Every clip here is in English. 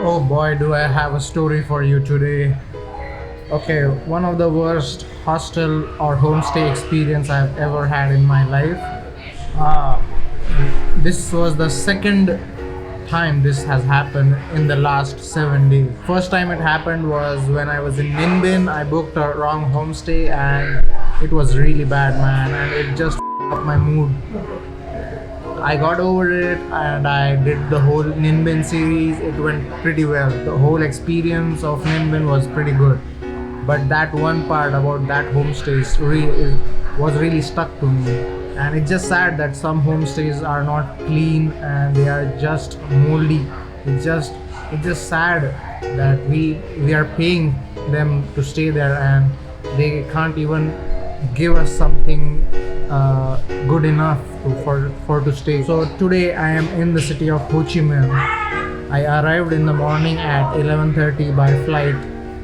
Oh boy, do I have a story for you today. Okay, one of the worst hostel or homestay experience I've ever had in my life. Uh, this was the second time this has happened in the last 7 days. First time it happened was when I was in Ninbin. I booked a wrong homestay and it was really bad, man, and it just up my mood. I got over it and I did the whole Ninbin series. It went pretty well. The whole experience of Ninbin was pretty good. But that one part about that homestay was really stuck to me. And it's just sad that some homestays are not clean and they are just moldy. It's just sad that we are paying them to stay there and they can't even give us something good enough for to stay. So today I am in the city of Ho Chi Minh. I arrived in the morning at 11:30 by flight,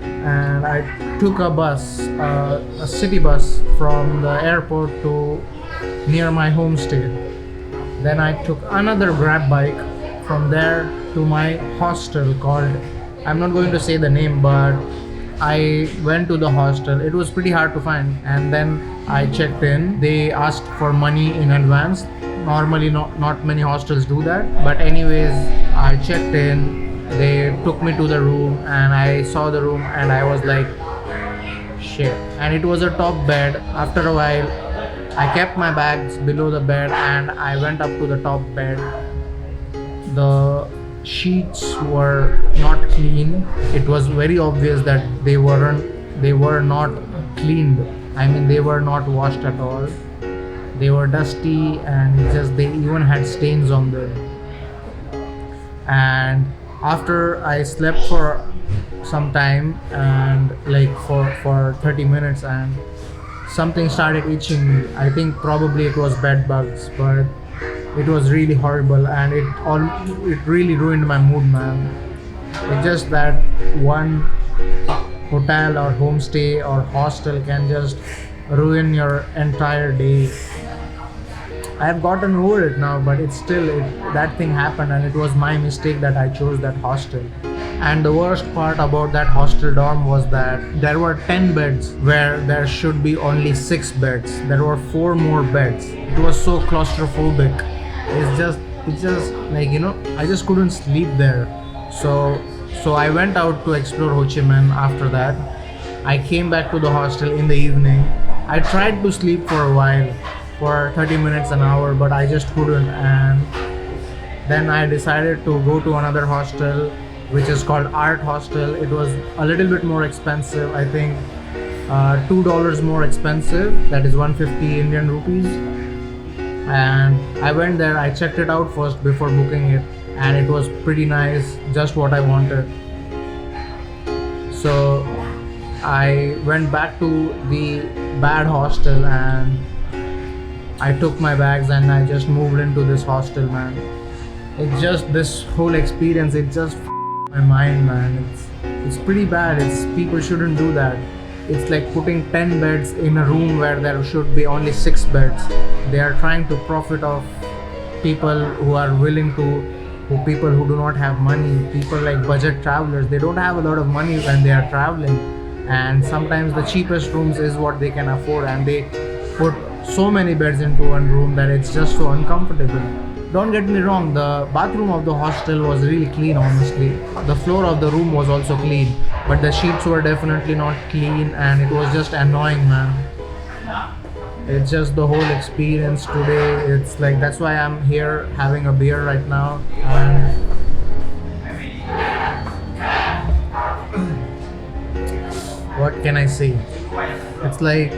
and I took a bus, a city bus from the airport to near my homestay. Then I took another grab bike from there to my hostel called, I'm not going to say the name, but I went to the hostel. It was pretty hard to find, and then I checked in. They asked for money in advance. Normally, not many hostels do that. But anyways, I checked in. They took me to the room, and I saw the room, and I was like, shit. And it was a top bed. After a while, I kept my bags below the bed, and I went up to the top bed. The sheets were not clean. It was very obvious that they were not cleaned. I mean, they were not washed at all. They were dusty, and they even had stains on them. And after I slept for some time, and like for 30 minutes, and something started itching me. I think probably it was bed bugs, but it was really horrible, and it really ruined my mood, man. It's just that one hotel or homestay or hostel can just ruin your entire day. I've gotten over it now, but that thing happened, and it was my mistake that I chose that hostel. And the worst part about that hostel dorm was that there were 10 beds where there should be only 6 beds. There were 4 more beds. It was so claustrophobic. It's just like, I just couldn't sleep there. So I went out to explore Ho Chi Minh after that. I came back to the hostel in the evening. I tried to sleep for a while, for 30 minutes, an hour, but I just couldn't. And then I decided to go to another hostel, which is called Art Hostel. It was a little bit more expensive, I think $2 more expensive, that is 150 Indian rupees. And I went there, I checked it out first before booking it, and it was pretty nice, just what I wanted. So I went back to the bad hostel, and I took my bags and I just moved into this hostel, man. It's just this whole experience, it just my mind, man. It's pretty bad. People shouldn't do that. It's like putting 10 beds in a room where there should be only 6 beds. They are trying to profit off people people who do not have money, people like budget travelers. They don't have a lot of money when they are traveling, and sometimes the cheapest rooms is what they can afford, and they put so many beds into one room that it's just so uncomfortable. Don't get me wrong, the bathroom of the hostel was really clean, honestly. The floor of the room was also clean, but the sheets were definitely not clean, and it was just annoying, man. It's just the whole experience today. It's like, that's why I'm here having a beer right now. And what can I say? It's like,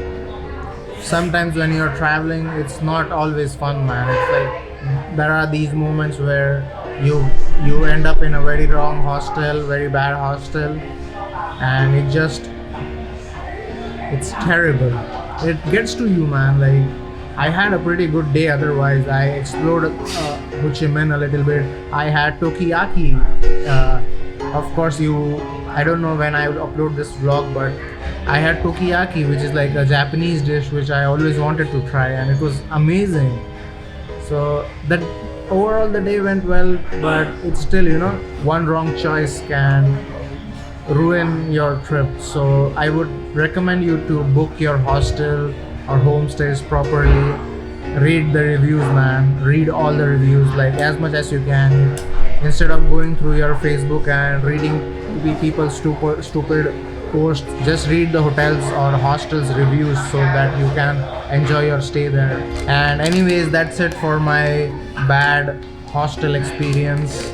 sometimes when you're traveling, it's not always fun, man. It's like, there are these moments where you end up in a very wrong hostel, very bad hostel, and it's terrible. It gets to you, man. Like, I had a pretty good day otherwise. I explored Ho Chi Minh a little bit. I had Tokiyaki. Of course, I don't know when I will upload this vlog, but I had Tokiyaki, which is like a Japanese dish which I always wanted to try, and it was amazing. So that overall the day went well, but it's still, one wrong choice can ruin your trip. So I would recommend you to book your hostel or homestays properly. Read the reviews, man. Read all the reviews, like as much as you can, instead of going through your Facebook and reading people's stupid posts. Just read the hotels or hostels reviews so that you can enjoy your stay there. And anyways, that's it for my bad hostel experience.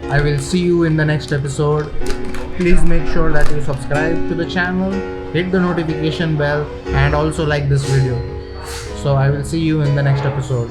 I will see you in the next episode. Please make sure that you subscribe to the channel, hit the notification bell, and also like this video. So I will see you in the next episode.